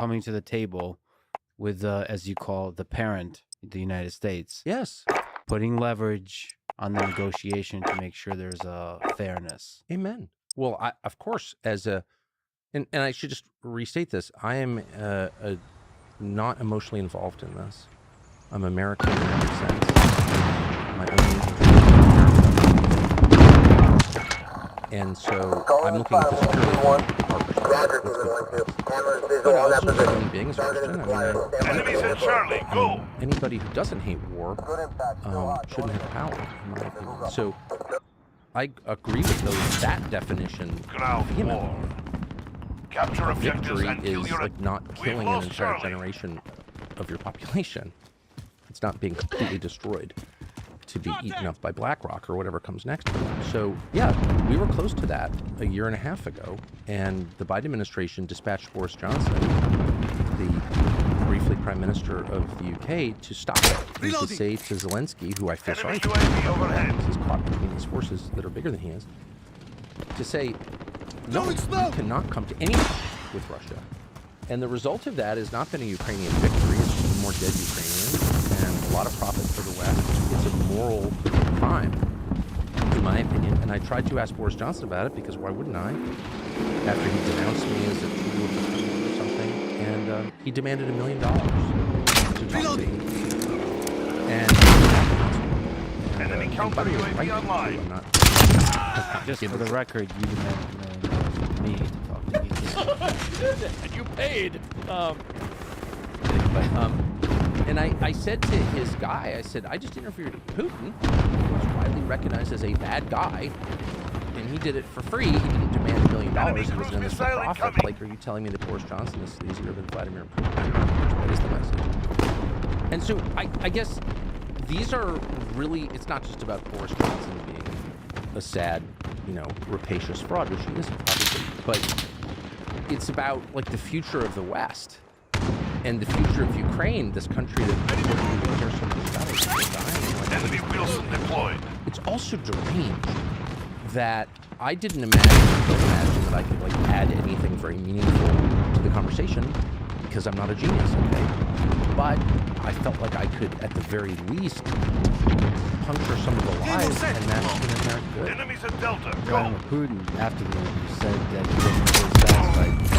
coming to the table with, as you call the parent, the United States. Yes. Putting leverage on the negotiation to make sure there's a fairness. Amen. Well, of course, and I should just restate this. I am not emotionally involved in this. I'm American in every sense. My own, and so I'm looking at this purely from our perspective. But also, as a human being, as a Christian, Enemies at Charlie, go! Anybody who doesn't hate war shouldn't have power, in my opinion. So I agree with that definition. War. Capture objectives Victory and kill is your... like not killing an entire generation of your population. It's not being completely destroyed to be eaten up by BlackRock or whatever comes next. So yeah, we were close to that a year and a half ago, and the Biden administration dispatched Boris Johnson, the briefly Prime Minister of the UK, to stop it and to say to Zelensky, who I feel sorry for, because he's caught between these forces that are bigger than he is, to say, no, you cannot come to any agreement with Russia. And the result of that has not been a Ukrainian victory, it's just more dead Ukrainians and a lot of profit for the West. It's a moral crime, in my opinion. And I tried to ask Boris Johnson about it, because why wouldn't I? After he denounced me as a tool of the Kremlin or something. And he demanded $1 million to talk to me. And enemy counter UAV online. I'm not Just for the record, you demanded $1 million me to talk to me. And you paid. And I said to his guy, I said, I just interviewed Putin, who was widely recognized as a bad guy, and he did it for free. He didn't demand $1 million. He was in this for profit. Like, are you telling me that Boris Johnson is easier than Vladimir Putin? What is the message? And so I guess these are really, it's not just about Boris Johnson being a sad, rapacious fraud, which he isn't, obviously, but it's about, like, the future of the West and the future of Ukraine, this country that we care so much about. Enemy Wilson deployed. It's also deranged that I didn't imagine that I could, like, add anything very meaningful to the conversation, because I'm not a genius, okay? But I felt like I could, at the very least, puncture some of the lies and manage to America good. Enemies at Delta, go! Vladimir Putin, after the interview, said that he wasn't really satisfied with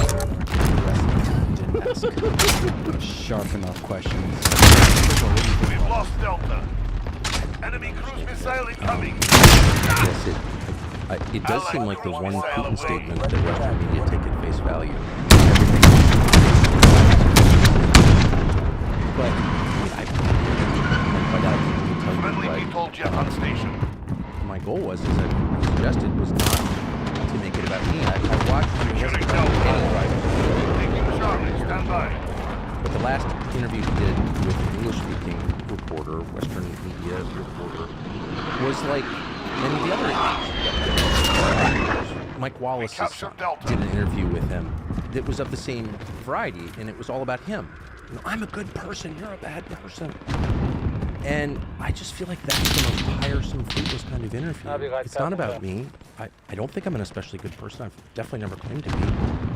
the rest of the time. He didn't ask sharp enough questions. We've lost Delta. Enemy cruise missile incoming. Yes, it does seem like the one Putin statement that Western media take at face value. But my goal was, as I suggested, was not to make it about me. I watched him Taking Charlie, stand by. but the last interview he did with an English-speaking reporter, Western media reporter, was like many of the other interviews. Mike Wallace's son did an interview with him that was of the same variety, and it was all about him. I'm a good person, you're a bad person. And I just feel like that's the most tiresome, fruitless kind of interview. It's not about me. I don't think I'm an especially good person. I've definitely never claimed to be.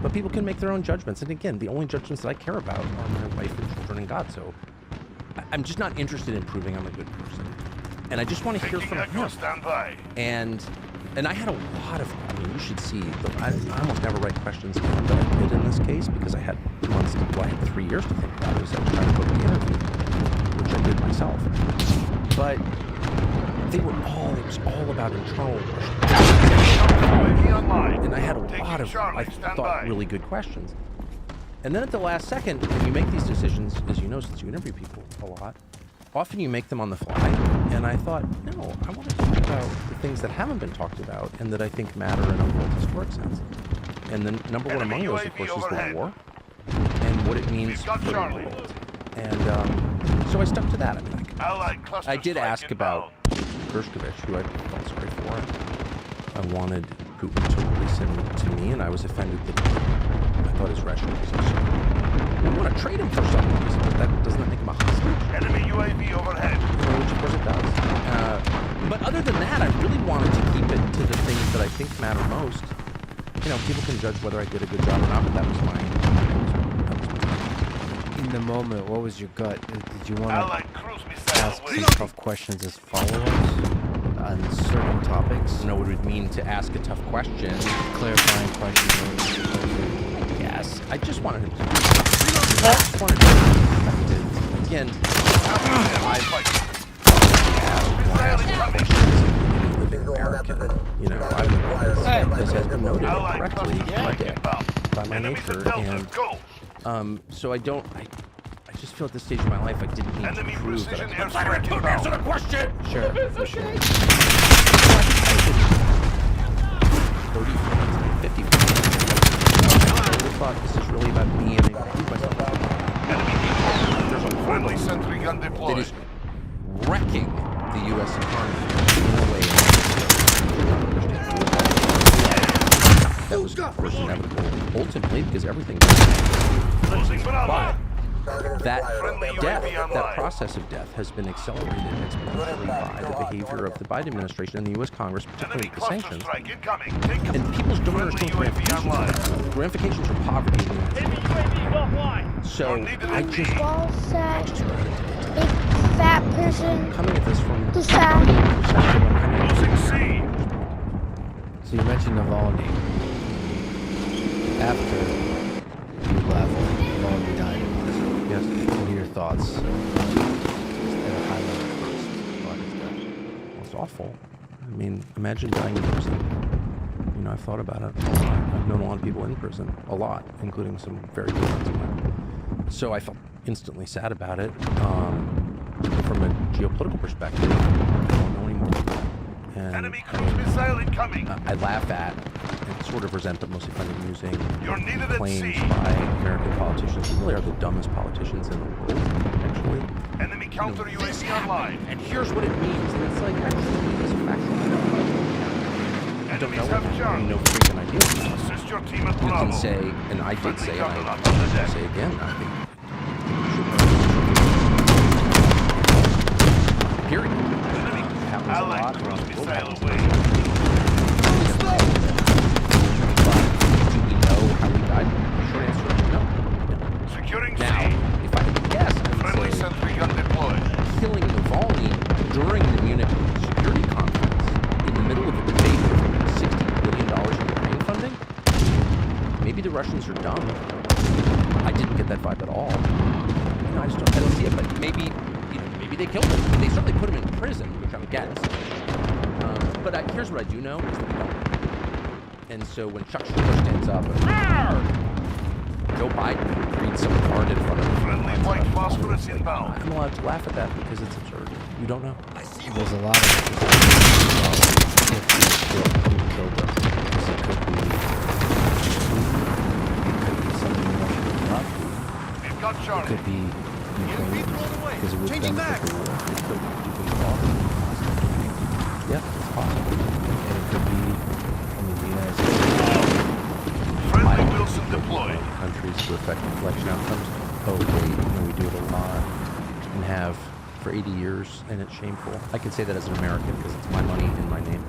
But people can make their own judgments. And again, the only judgments that I care about are my wife and children and God. So I'm just not interested in proving I'm a good person. And I just want to hear from him. And I had a lot of, you should see, I almost never write questions down, but I did in this case because I had months, I had 3 years to think about it as I was trying to book the interview, which I did myself. But it was all about internal questions. And I had a lot of, I thought, really good questions. And then at the last second, when you make these decisions, as you know, since you interview people a lot, often you make them on the fly. And I thought, no, I want to talk about the things that haven't been talked about and that I think matter in a world historic sense. And then number one among those, of course, is the war and what it means for the world. And so I stuck to that. I did ask about Gershkovich, who I felt sorry for. I wanted Putin to release him to me, and I was offended that I thought his rationale was absurd. I want to trade him for something, but that doesn't make him a hostage. Enemy UAV overhead. Which of course it does. But other than that, I really wanted to keep it to the things that I think matter most. People can judge whether I did a good job or not, but that was my the moment, what was your gut? Did you want to Allied cruise missile ask away. some tough questions as follow-ups on certain topics? You know what it would mean to ask a tough question. Clarifying questions. Yes, I just wanted him to. I just wanted him to be effective. Again, living American. You know, this has been noted correctly by my nature, and so I just feel at this stage of my life I didn't need to Enemy prove that precision I airstrike could answer the inbound. question. Sure, for sure. 30, 50. I really thought this is really about me and prove myself. There's a Friendly hurdle sentry gun that deployed. is wrecking the U.S. economy in a way that was, of course, inevitable. Ultimately, because everything. Losing Bravo. But that Friendly death, UAV that online. process of death, has been accelerated exponentially by the behavior of the Biden administration and the U.S. Congress, particularly Enemy with the cluster sanctions. strike incoming. Take And people don't friendly understand UAV online. ramifications of poverty. in the United States. So I just Ball sack, big fat person, coming at this from who's fat? perspective, I'm coming at Losing C. So you mentioned Navalny. After you left, Navalny died. yes. What are your thoughts? At a high level first about his death. Well, it's awful. I mean, imagine dying in prison. You know, I've thought about it a lot. I've known a lot of people in prison, a lot, including some very good friends of mine. So I felt instantly sad about it. From a geopolitical perspective, I don't know anymore. And Enemy cruise missile incoming. I laugh at and sort of resent, but mostly find amusing You're needed at claims sea. by American politicians who really are the dumbest politicians in the world, actually. Enemy counter UAV online. And here's what it means. And it's like, actually, it's a factual. I don't know. Enemies have I have Charlie. no freaking idea. Assist your team at We Bravo. can say, and I did say, and I Friendly counter on the deck. say again, I think. Period. Happens a Allied lot cruise around the world. missile happens away. But do we know how he died? Short answer is no. Securing Now, C. if I had to guess, I Friendly would say sentry gun deployed. killing Navalny during the Munich Security Conference in the middle of a debate over $60 billion in Ukraine funding? Maybe the Russians are dumb. I didn't get that vibe at all. You know, I don't see it, but maybe they killed him. They certainly put him in prison, which I'm against. But here's what I do know is that we don't. And so when Chuck Schumer stands up and Joe Biden reads some card in front of him, Friendly white phosphorus inbound. I'm allowed to laugh at that because it's absurd. You don't know. There's a lot of if he killed him. Because it could be something Russia not. We've got It Charlie. could be Ukraine because it would benefit the war. It could be possible. Yeah, it's possible. And it could be, the United States. Friendly Wilson deployed. Countries to affect election outcomes. Oh wait, we do it a lot and have for 80 years, and it's shameful. I can say that as an American because it's my money in my name.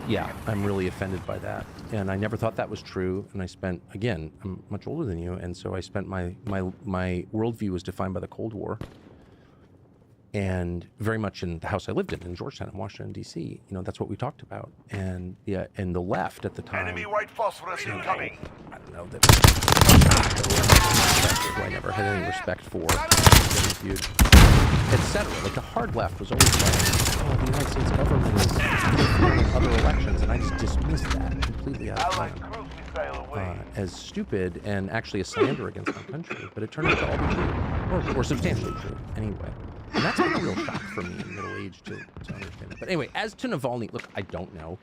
Yeah, I'm really offended by that, and I never thought that was true. And I spent, again, I'm much older than you, and so I spent my worldview was defined by the Cold War, and very much in the house I lived in Georgetown, in Washington D.C. You know, that's what we talked about, and yeah, and the left at the time. Enemy white phosphorus incoming. I don't know that who I never had any respect for, interviewed, etc. Like the hard left was always saying, "Oh, the United States government is interfering in other elections," and I just dismissed that completely out of Allied hand cruise missile away. as stupid and actually a slander against my country. But it turned out to all be true, or substantially true, anyway. And that's been a real shock for me in middle age to understand that. But anyway, as to Navalny, look, I don't know.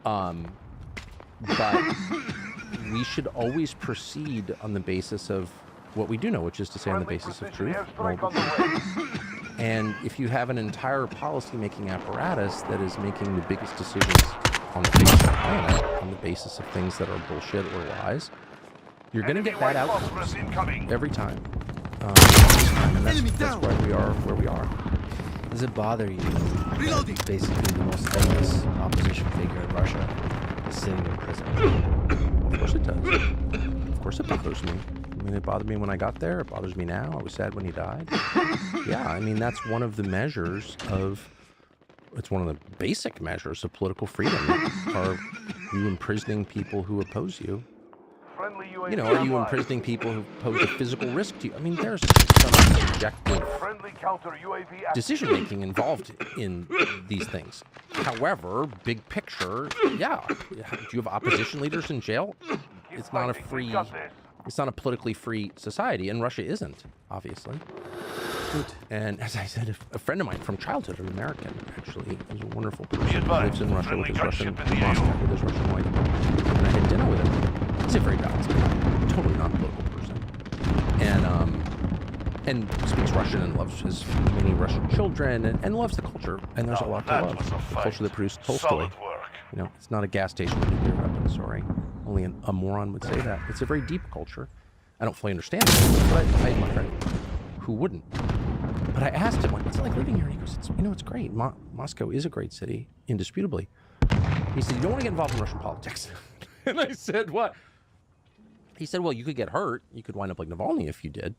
But we should always proceed on the basis of what we do know, which is to say on the basis of truth. Airstrike on the way. And if you have an entire policy-making apparatus that is making the biggest decisions on the face of the planet, on the basis of things that are bullshit or lies, you're going to get bad outcomes every time. And that's why we are where we are. Does it bother you that basically the most famous opposition figure in Russia is sitting in prison? Of course it does. Of course it bothers me. I mean, it bothered me when I got there. It bothers me now. I was sad when he died. Yeah, I mean, that's one of the measures of, it's one of the basic measures of political freedom. Are you imprisoning people who oppose you? Friendly UAV You know, are you online. imprisoning people who pose a physical risk to you? I mean, there's some subjective Friendly counter UAV active. decision-making involved in these things. However, big picture, yeah. Do you have opposition leaders in jail? Keep It's not a fighting. free, We got this. it's not a politically free society, and Russia isn't, obviously. Good. And as I said, a friend of mine from childhood, an American, actually, is a wonderful person. Be advised, Lives in Russia with friendly his Russian, gunship in the Moscow AO. with his Russian wife. And I had dinner with him. He's a very balanced guy, totally non-political person. And speaks Russian and loves his many Russian children and loves the culture. And there's a Now lot to that love. was a The fight. culture that produced Tolstoy. Solid work. You know, it's not a gas station with nuclear weapons, sorry. Only a moron would say that. It's a very deep culture. I don't fully understand it, but I had my friend who wouldn't. But I asked him, like, what's it like living here? And he goes, it's great. Moscow is a great city, indisputably. He said, you don't want to get involved in Russian politics. And I said, what? He said, well, you could get hurt. You could wind up like Navalny if you did.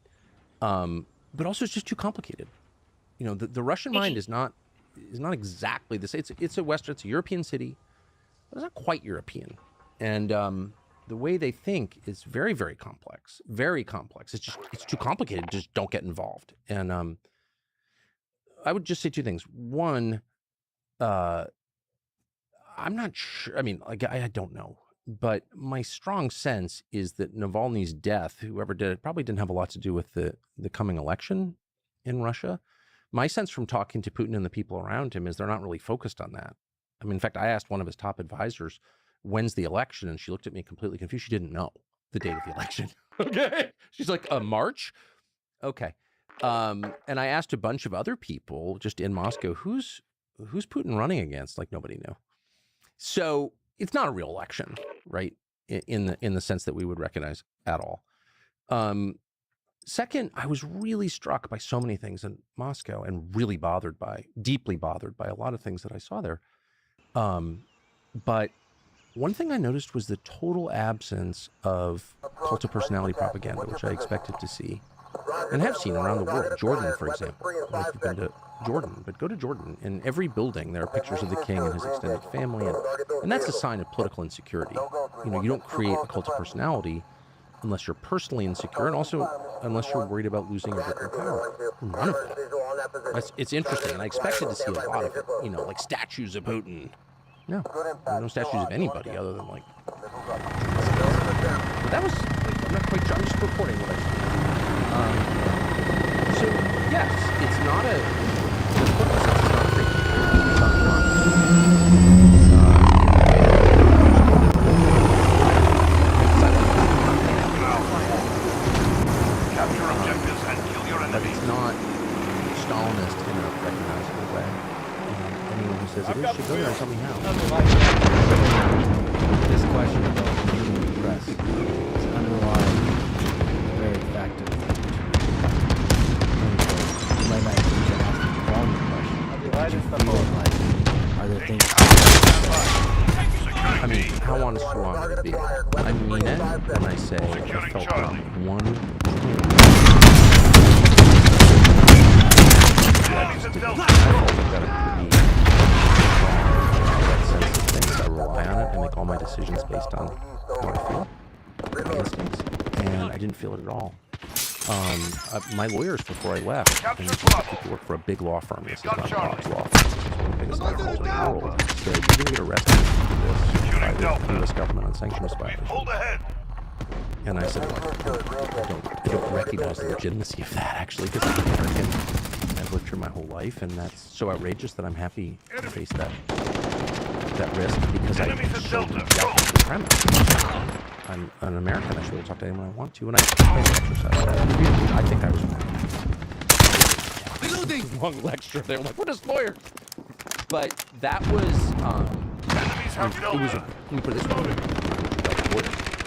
But also it's just too complicated. You know, the Russian mind is not exactly the same. It's a European city, but it's not quite European. And the way they think is very, very complex. Very complex. It's too complicated. Just don't get involved. And I would just say two things. One, I'm not sure. I mean, like, I don't know. But my strong sense is that Navalny's death, whoever did it, probably didn't have a lot to do with the coming election in Russia. My sense from talking to Putin and the people around him is they're not really focused on that. I mean, in fact, I asked one of his top advisors, when's the election? And she looked at me completely confused. She didn't know the date of the election. Okay. She's like, March? Okay. And I asked a bunch of other people just in Moscow, who's Putin running against? Like, nobody knew. So it's not a real election, right? In the sense that we would recognize at all. Second, I was really struck by so many things in Moscow and really deeply bothered by a lot of things that I saw there. But one thing I noticed was the total absence of cult of personality propaganda, which I expected to see and have seen around the world. Jordan, for example. I don't know if you've been to Jordan, but go to Jordan. In every building, there are pictures of the king and his extended family, and that's a sign of political insecurity. You know, you don't create a cult of personality unless you're personally insecure, and also unless you're worried about losing your grip and power. None of that. It's interesting, and I expected to see a lot of it. You know, like statues of Putin. No, there are no statues of anybody other than like. But that was. I'm not quite sure. I'm just reporting what I saw. So yes, it's not a. The political sense is not a Capture objectives and kill your but enemies. it's not Stalinist in a recognizable way. And anyone who says it is should go there and tell me how. This question about the press is underlying the very fact of you might not even get asked the wrong question. But you feel like, are there things I mean, how honest do you want me to be? I mean it when I say I Securing felt Charlie. not one Enemies at Delta. I felt I've got a pretty strong sense of things. I rely on it. I make all my decisions based on how I feel, my instincts, and I didn't feel it at all. My lawyers before I left, and people work for a big law firm. This is not Bob's Law. It's one of the biggest law firms in the world. Said, you're going to get arrested for this by the U.S. government on sanctions violations. Hold ahead. And I said, I don't recognize the legitimacy of that, actually, because I'm American. I've lived here my whole life, and that's so outrageous that I'm happy to face that risk because I so reject the premise. I'm an American. I should be able to talk to anyone I want to, and I exercise that. I think I was long lecture there. I'm like, we're just lawyers. But that was, Enemies have it was, Delta. let me put it this way,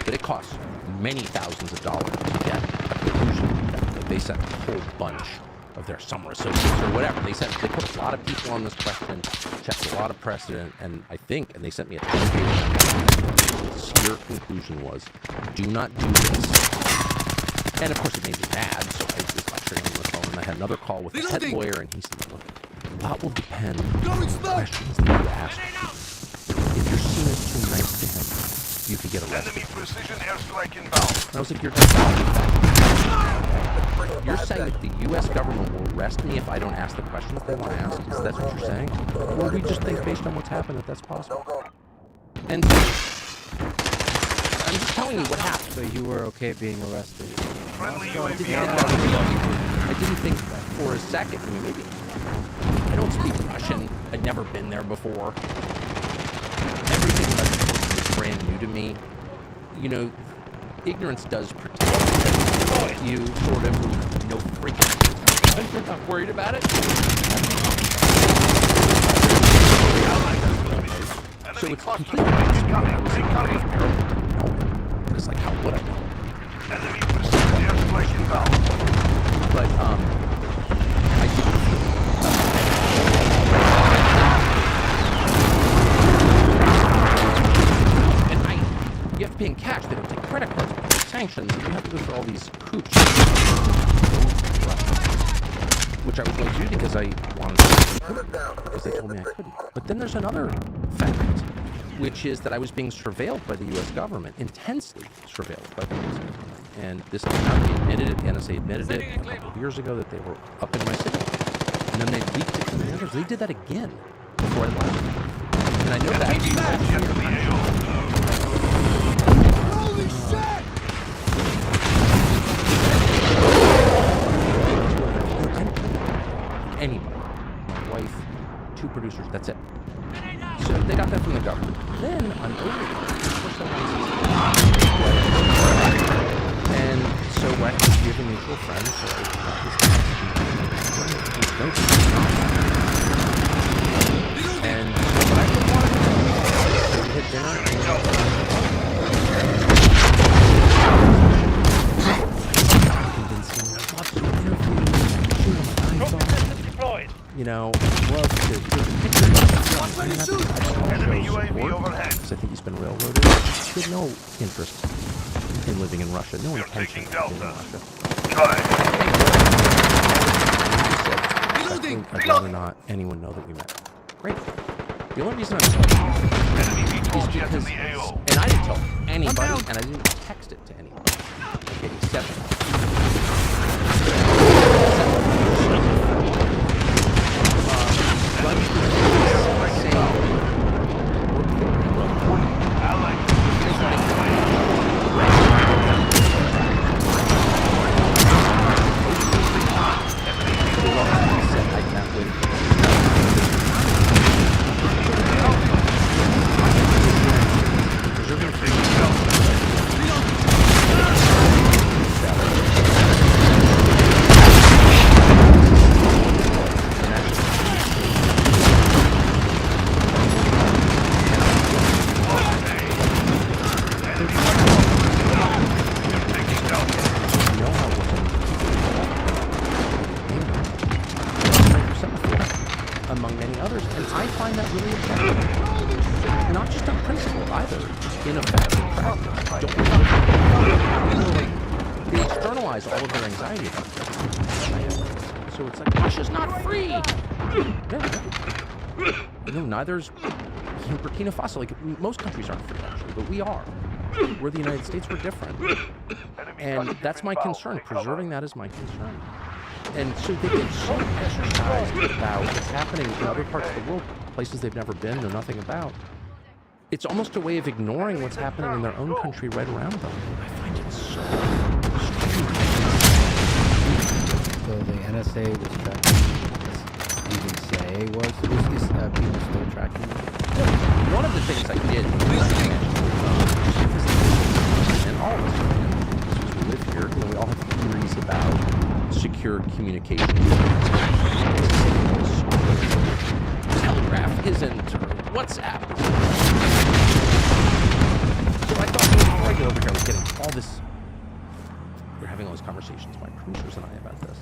but it cost many thousands of dollars to get a conclusion. Like they sent a whole bunch of their summer associates or whatever. They put a lot of people on this question, checked a lot of precedent, and they sent me a 10-page. The conclusion was, do not do this And of course, it made me mad, so I was lecturing on the phone, and I had another call with the head lawyer, and he said, look, a lot will depend on the questions that you ask. If your scene is too nice to him, you could get arrested. Enemy precision airstrike inbound. And I was like, you're saying that the U.S. government will arrest me if I don't ask the questions they want to ask? Is that what you're saying? Or we just think based on what's happened that that's possible? And I'm just telling you what happened. So you were okay being arrested? Friendly I UAV didn't, online. I didn't think for a second. I mean, maybe I don't speak Russian. I'd never been there before. Everything about the country is brand new to me. You know, ignorance does protect you, sort of. No freaking. You're not worried about it. So it's completely because like how would I know? Enemy precision airstrike inbound. But I didn't feel and you have to pay in cash, they don't take credit cards, sanctions, and you have to go through all these hoops. Which I was going to do because I wanted to, because they told me I couldn't. But then there's another fact, which is that I was being surveilled by the U.S. government, intensely surveilled by the U.S. government. And this came out, they admitted it, the NSA admitted it a couple of years ago that they were up in my city. And then they leaked it to the others. They did that again before I left. And I know that. Holy shit! Anybody. My wife, 2 producers, that's it. So they got that from the government. Then I'm over there. And so I have a mutual friend, so I got his notes. And so what I did want to do, we hit dinner convincing lots of interviews, shoot on my iPhone. You know, love to take pictures. Enemy UAV overhead. Because I think he's been railroaded. He had no interest in living in Russia. No intention of living in Russia. I'd rather not anyone know that we met. Great. The only reason I'm telling you is because, and I didn't tell anybody, and I didn't text it to anyone. Okay, except among many others, and I find that really effective. Not just on principle either, in effect, in practice. They externalize all of their anxiety about that. So it's like, Russia's not free! No, neither's Burkina Faso. Like, most countries aren't free, actually, but we are. We're the United States, we're different. And that's my concern. Preserving that is my concern. And so they get so exercised about what's happening in other parts of the world, places they've never been, know nothing about. It's almost a way of ignoring what's happening in their own country right around them. I find it so strange. So the NSA was tracking, you can say, was people still tracking? One of the things I did, and all of us, because we live here, we all have theories about secure communication. Telegraph isn't, or WhatsApp. So I thought before I get over here, I was getting all this. We're having all these conversations, my producers and I, about this.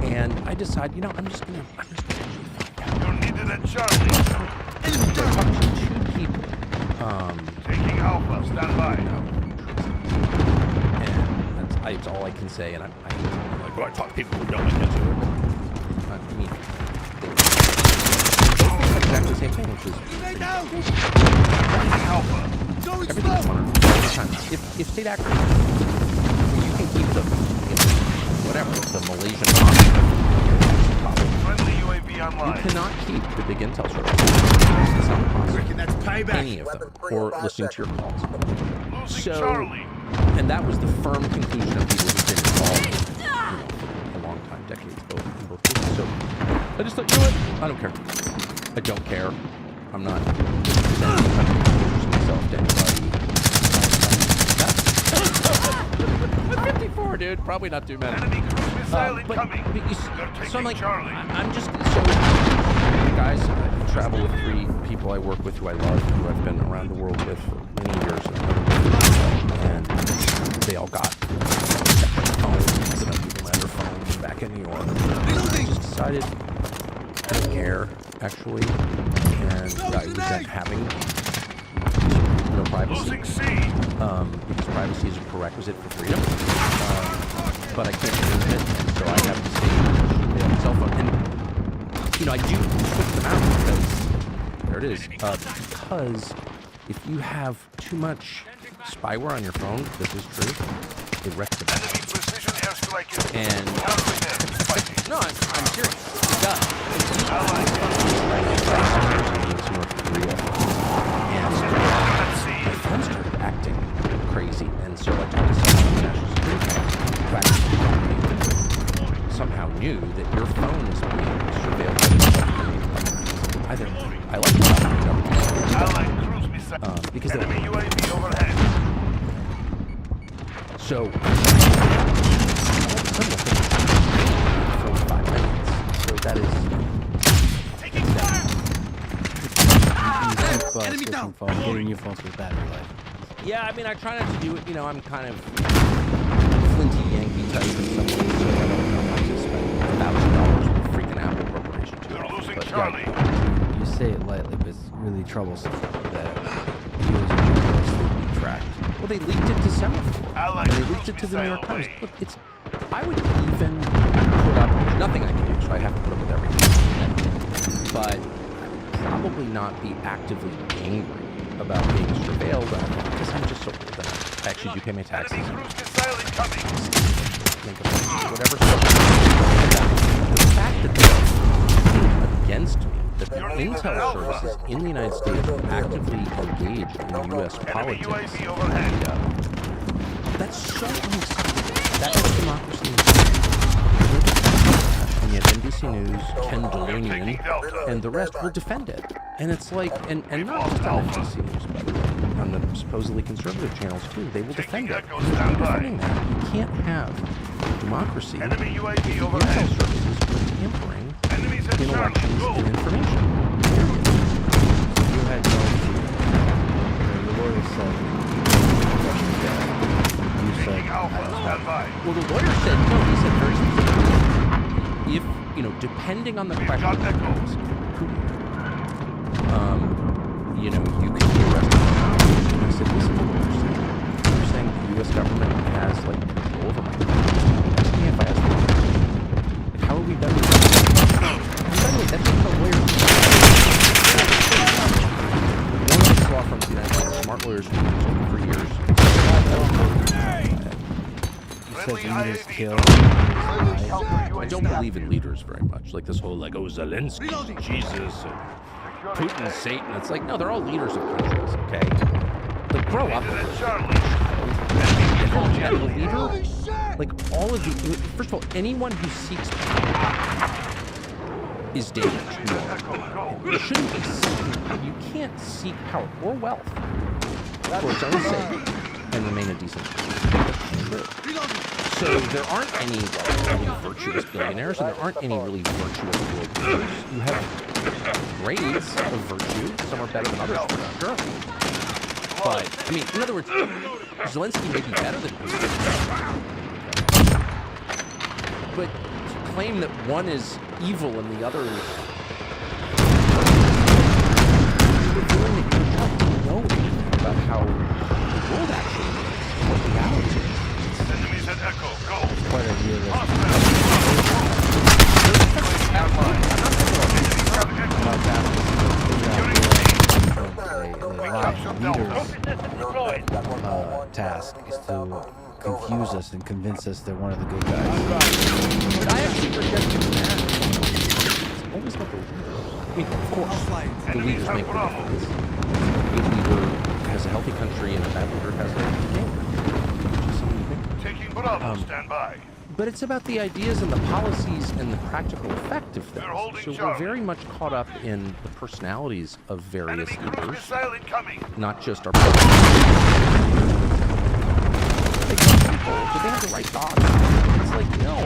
And I decide, you know, I'm just gonna actually find out. You're needed at Charlie. I'm talking to 2 people. Taking Alpha, stand by. And I it's all I can say, and I'm like, well, I talk to people who don't get into it. I mean, it's exactly the same thing, which is everything's wonderful. If state actors, you can keep the, whatever, the Malaysian Friendly UAV online. you cannot keep the big intel services. It's not possible. That's payback. Any of them, or listening to your calls. Losing So, Charlie. and that was the firm conclusion of people who've been involved for a long time, decades, in both cases. So I just thought, you know what? I don't care. I don't care. I'm not presenting myself to anybody. I'm 54, dude. Probably not too many. Enemy cruise missile But incoming. so I'm like, Charlie. I'm just so the guys. I travel with 3 people I work with who I love, who I've been around the world with for many years, and they all got phones. Some people had their phones back in New York. And I just decided I don't care actually, and I resent having no privacy. Losing C. Because privacy is a prerequisite for freedom. But I can't use it, and so I have to stay on my cell phone. And, you know, I do switch them out because, there it is, because if you have too much spyware on your phone, this is true, it wrecks the battery. Enemy precision airstrike is And, fighting. no, I'm serious. It does. Allied. It's North Korea. And my phone started acting crazy, and so I talked to someone in the National Security Council who somehow knew that your phone is being surveilled. I like the Allied cruise missile. because Enemy UAV overhead. so for 5 minutes. So that is Taking fire. You keep switching phone, getting new phones with battery life. yeah. I mean, I try not to do it. You know, I'm kind of flinty Yankee type in some ways, so I don't know how to spend $1,000 with a freaking Apple corporation too You're often. losing But, Charlie. You say it lightly, but it's really troublesome that viewers are being tracked. Well, they leaked it to Semaphore. Allied And they leaked cruise it to the New York missile Times. away. Look, I would even put up, there's nothing I can do, so I have to put up with everything. But I would probably not be actively angry about being surveilled because I'm just so old that I actually do pay my taxes. Enemy cruise missile incoming. Think of whatever. The fact that they're against me, that the intel services in the United States are actively engaged in U.S. Enemy politics, UAV overhead. that's so unacceptable. That is democracy. And yet NBC News, Ken Delanian, and the rest will defend it. And it's like, and not just on NBC News, by the way, on the supposedly conservative channels too, they will defend it. Echo They're standby. defending that. You can't have democracy. Enemy UAV Intel overhead. services are tampering Enemies at in Charlie. elections Go. and information. You had no idea. The lawyer said, you said, Taking Alpha. Stand by. Well, the lawyer said, no, he said very specifically, if, you know, depending on the We've question, got echoes. you know, you can be arrested. And I said, listen to what you're saying. You're saying the U.S. government has, like, control over my life. Ask me if I ask them. Like, how are we better? And by the way, that's what the lawyer said. One of the law firms in the United States, smart lawyers who've been using for years. Friendly you just IAV. kill. I don't believe in leaders very much. Like this whole, like, oh, Zelensky, Jesus, and Putin's Satan. It's like, no, they're all leaders of countries, okay? But grow up. At Charlie. They call you a leader? Like, all of the... First of all, anyone who seeks power is dangerous. You shouldn't be seeking... You can't seek power or wealth for its own sake and remain a decent person. So there aren't any really virtuous billionaires, and there aren't any really virtuous world leaders. You have grades of virtue. Some are better than others, for sure. But, I mean, in other words, Zelensky may be better than Putin. But to claim that one is evil and the other is... You're doing it, you don't know anything about how the world actually is, what reality is. Enemies at Echo. task is to confuse us and convince us they're one of the good guys. But I actually forget that. It's always not the leader. I mean, of course, the leaders make the difference. A leader has a healthy country and a bad leader has a dictator. Which is something you think. Taking Bravo, stand by. But it's about the ideas and the policies and the practical effect of things. We're holding So we're Charlie. very much caught up in the personalities of various Enemy cruise leaders, missile incoming. not just our people. Do they have the right thoughts? It's like, no.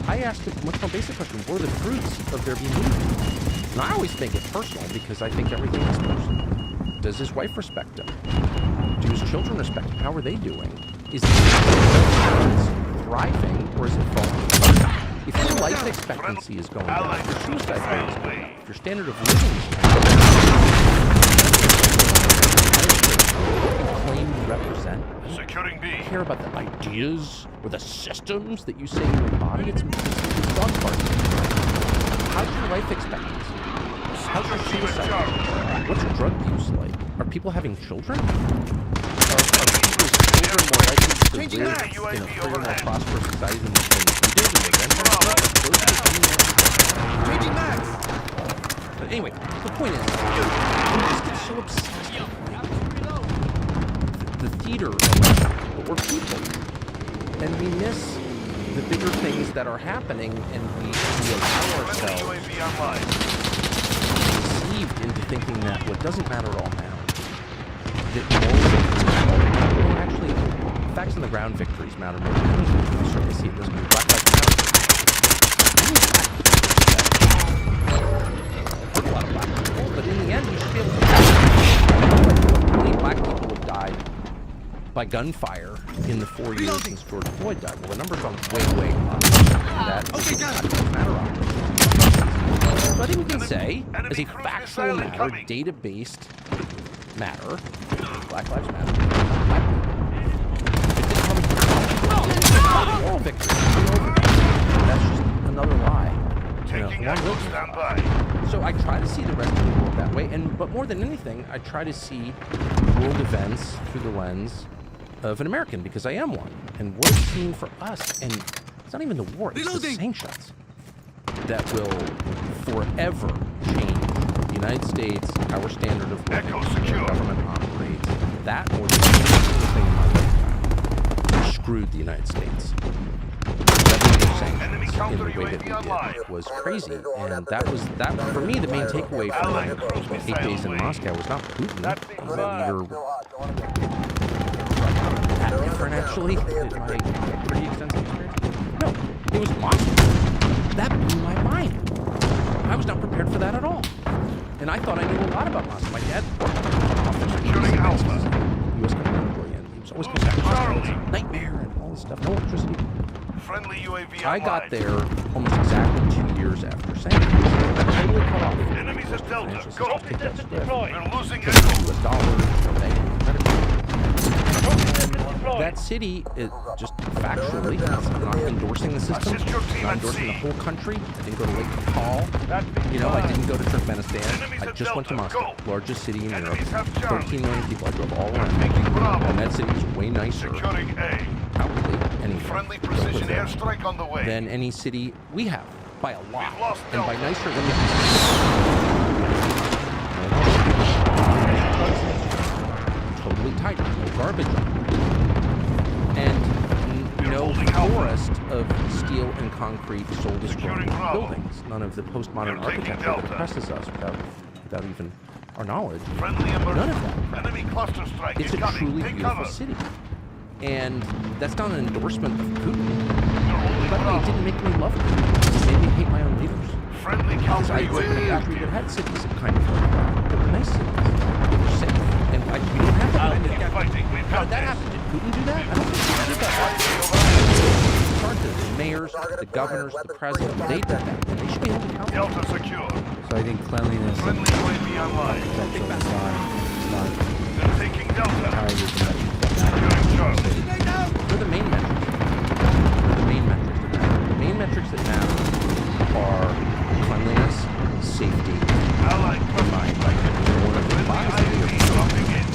I asked a much more basic question. What are the fruits of their being leaders? And I always make it personal because I think everything is personal. Does his wife respect him? Do his children respect him? How are they doing? Is he thriving or is it falling apart? If your life expectancy is going down, if your suicide rate is going up, if your standard of living is going down, you claim you represent, Securing B. you care about the ideas or the systems that you say you embody. It's dog party. How's your life expectancy? How's your suicide rate? What's your drug use like? Are people having children? Are people's children more likely to live in a freer, more prosperous society than we did? Changing max. But anyway, the point is, we just get so obsessed with the theater of it, but we're people. And we miss the bigger things that are happening, and we allow ourselves UAV online. deceived into thinking that what doesn't matter at all matters. That morals actually, facts on the ground victories matter more than anything. You start to see it doesn't mean Black Lives Matter. I've heard a lot of black people, but in the end, you should be able to how many black people have died by gunfire in the 4 years since George Floyd died. Well, the numbers are way up. And that doesn't matter on. So I think we can say, as a factual matter, data-based matter, Black Lives Matter, black people. Moral victory. That's just another lie. Taking One Echo, will stand by. So I try to see the rest of the world that way, but more than anything, I try to see world events through the lens of an American, because I am one. And what it's mean for us, and it's not even the war, it's the sanctions that will forever change the United States, our standard of living, Echo how secure. government operates. That more than any single thing in my lifetime screwed the United States. Enemy In counter the way that UAV we online. did was crazy, and that for me the main takeaway from my 8 days in Moscow was not Putin, the leader that different actually in my pretty extensive experience. No, it was Moscow. That blew my mind. I was not prepared for that at all, and I thought I knew a lot about Moscow. My dad, Securing Alpha. U.S. government employee, and he was always going back to Moscow. It's a nightmare and all this stuff. No electricity. Friendly UAV I online. got there almost exactly 2 years after sanctions. Totally cut off. Enemies at Delta. Financial Go. system picked up swift. We're losing Because of Echo. US dollars, no banking, credit card. That city, just factually, it's not endorsing the system, Assist your team not at endorsing the sea. whole country. I didn't go to Lake Baikal. You know, I didn't go to Turkmenistan. Enemies I at just went to Delta. Moscow, Go. largest city in Europe. Enemies have Charlie. 13 million people. I drove all around. Taking Bravo. And that city is way nicer, Securing A. outwardly, anyway, Friendly precision airstrike on the way. than any city we have, by a lot. We've lost And by Delta. nicer than totally tight, no garbage on it. And no holding Alpha. forest of steel and concrete soul-destroying Securing Bravo. buildings. None of the postmodern You're taking architecture Delta. that oppresses us without even our knowledge. Friendly None of emergency. that. Enemy cluster strike It's a incoming. truly Take beautiful cover. city. And that's not an endorsement of Putin. You're holding By the way, it Bravo. didn't make me love Putin. It made me hate my own leaders. Friendly Because counter I grew up in a UAV country that active. had cities kind of like that. They were nice cities. They were safe. And we didn't have that. Keep fighting. We've How got did that this. happen? Did Putin do that? I don't think Putin did that. Charges, the mayors, the governors, the president, they did that. And they should be held accountable. Delta secure. So I think cleanliness and Friendly UAV online. architectural design is not They're taking Delta. entirely the metric that matters. Securing Charlie. They're the main metrics. They're the main metrics that matter. The main metrics that matter are cleanliness, safety, Allied cluster combined by strike. one of the Friendly bodies IAV dropping in.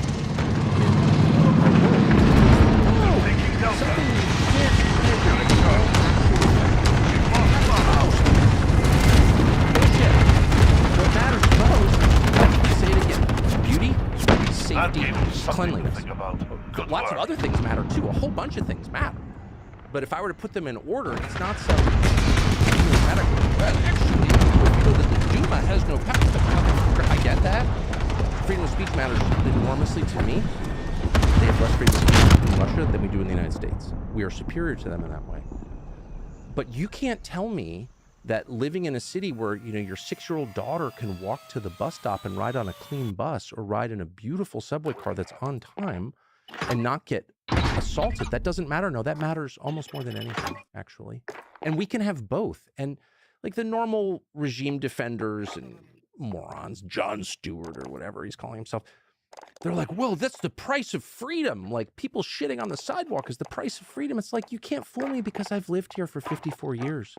in our world. cleanliness. Think about. Good Lots of work. other things matter too. A whole bunch of things matter. But if I were to put them in order, it's not some medical. Well, actually, you know that the Duma has no power. I get that. Freedom of speech matters enormously to me. They have less freedom of speech in Russia than we do in the United States. We are superior to them in that way. But you can't tell me that living in a city where, you know, your 6-year-old daughter can walk to the bus stop and ride on a clean bus or ride in a beautiful subway car that's on time and not get assaulted, that doesn't matter. No, that matters almost more than anything, actually. And we can have both. And like the normal regime defenders and morons, Jon Stewart or whatever he's calling himself, they're like, well, that's the price of freedom. Like people shitting on the sidewalk is the price of freedom. It's like, you can't fool me because I've lived here for 54 years.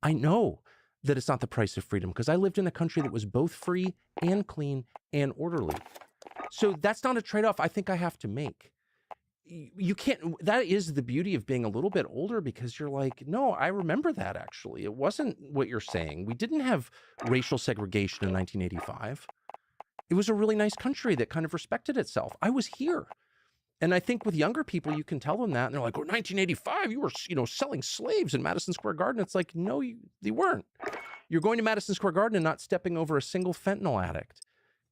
I know that it's not the price of freedom because I lived in a country that was both free and clean and orderly. So that's not a trade-off I think I have to make. You can't, that is the beauty of being a little bit older because you're like, no, I remember that actually. It wasn't what you're saying. We didn't have racial segregation in 1985. It was a really nice country that kind of respected itself. I was here. And I think with younger people, you can tell them that. And they're like, well, 1985, you were, you know, selling slaves in Madison Square Garden. It's like, no, they weren't. You're going to Madison Square Garden and not stepping over a single fentanyl addict.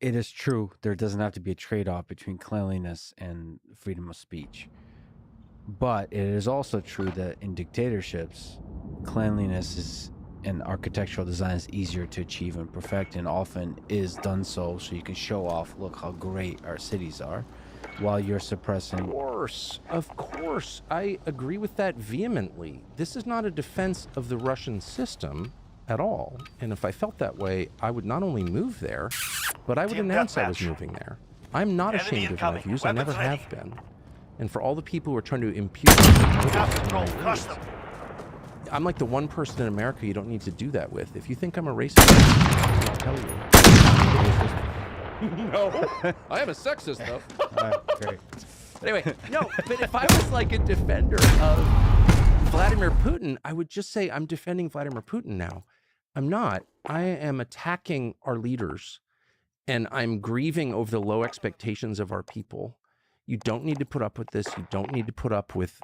It is true. There doesn't have to be a trade-off between cleanliness and freedom of speech. But it is also true that in dictatorships, cleanliness is and architectural design is easier to achieve and perfect, and often is done so you can show off, look how great our cities are, while you're suppressing. Of course. I agree with that vehemently. This is not a defense of the Russian system at all. And if I felt that way, I would not only move there, but I would announce I was moving there. I'm not ashamed of my views. I never have been. And for all the people who are trying to impute I'm like the one person in America you don't need to do that with. If you think I'm a racist, I'll tell you. No, I am a sexist though. Great. Anyway, no, but if I was like a defender of Vladimir Putin, I would just say I'm defending Vladimir Putin now. I'm not. I am attacking our leaders, and I'm grieving over the low expectations of our people. You don't need to put up with this. You don't need to put up with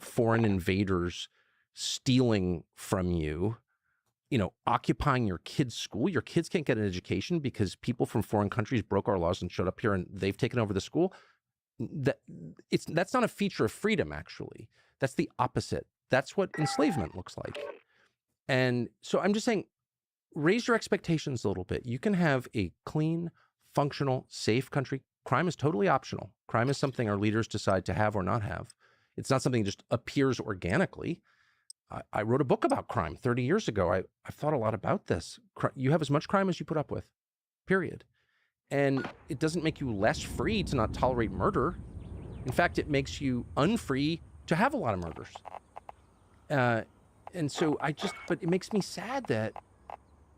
foreign invaders stealing from you, you know, occupying your kids' school. Your kids can't get an education because people from foreign countries broke our laws and showed up here and they've taken over the school. That's not a feature of freedom, actually. That's the opposite. That's what enslavement looks like. And so I'm just saying, raise your expectations a little bit. You can have a clean, functional, safe country. Crime is totally optional. Crime is something our leaders decide to have or not have. It's not something that just appears organically. I wrote a book about crime 30 years ago. I've thought a lot about this. You have as much crime as you put up with, period. And it doesn't make you less free to not tolerate murder. In fact, it makes you unfree to have a lot of murders. And so but it makes me sad that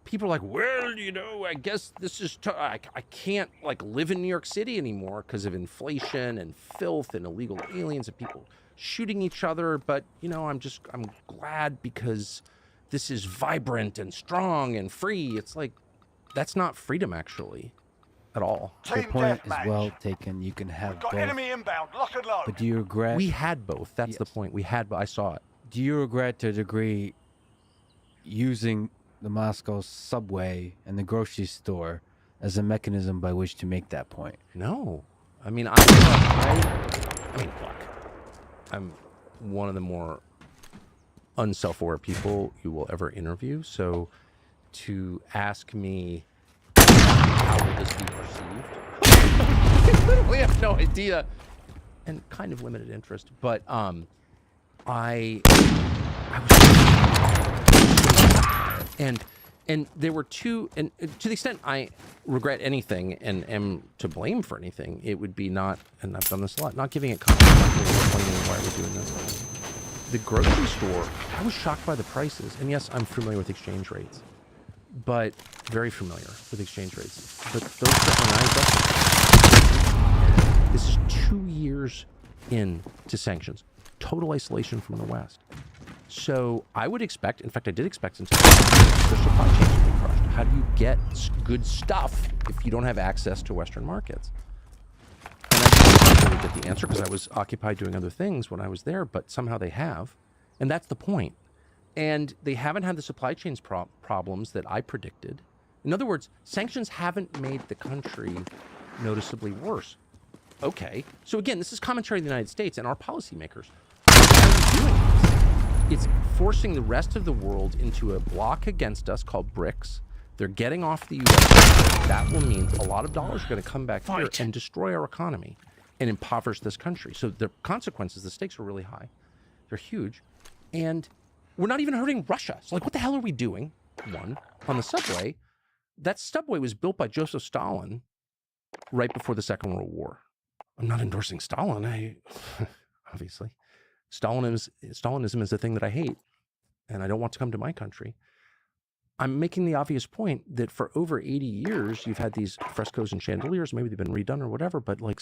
people are like, well, you know, I guess this is, I can't like live in New York City anymore because of inflation and filth and illegal aliens and people shooting each other. But, you know, I'm glad because this is vibrant and strong and free. It's like, that's not freedom actually at all. The point is well taken. You can have both. Enemy inbound, lock and load. But do you regret? We had both. That's the point. I saw it. Do you regret to a degree using the Moscow subway and the grocery store as a mechanism by which to make that point? No. I mean, look, I'm one of the more unself-aware people you will ever interview. So to ask me how will this be perceived, I literally have no idea and kind of limited interest. But I was and there were two, and to the extent I regret anything and am to blame for anything, it would be not, and I've done this a lot, not giving it context, not explaining why we're doing this. The grocery store, I was shocked by the prices, and yes, I'm familiar with exchange rates, but very familiar with exchange rates. But those this is 2 years into sanctions, total isolation from the West. So I would expect, in fact, I did expect until the supply chains would be crushed. How do you get good stuff if you don't have access to Western markets? And I think get the answer because I was occupied doing other things when I was there, but somehow they have. And that's the point. And they haven't had the supply chains problems that I predicted. In other words, sanctions haven't made the country noticeably worse. Okay. So again, this is commentary of the United States and our policymakers. Why are we doing this? It's forcing the rest of the world into a block against us called BRICS. They're getting off the U.S. That will mean a lot of dollars are going to come back here and destroy our economy and impoverish this country. So the consequences, the stakes are really high. They're huge. And we're not even hurting Russia. So like, what the hell are we doing? One, on the subway, that subway was built by Joseph Stalin right before the Second World War. I'm not endorsing Stalin. Obviously. Stalinism is a thing that I hate, and I don't want to come to my country. I'm making the obvious point that for over 80 years, you've had these frescoes and chandeliers. Maybe they've been redone or whatever, but like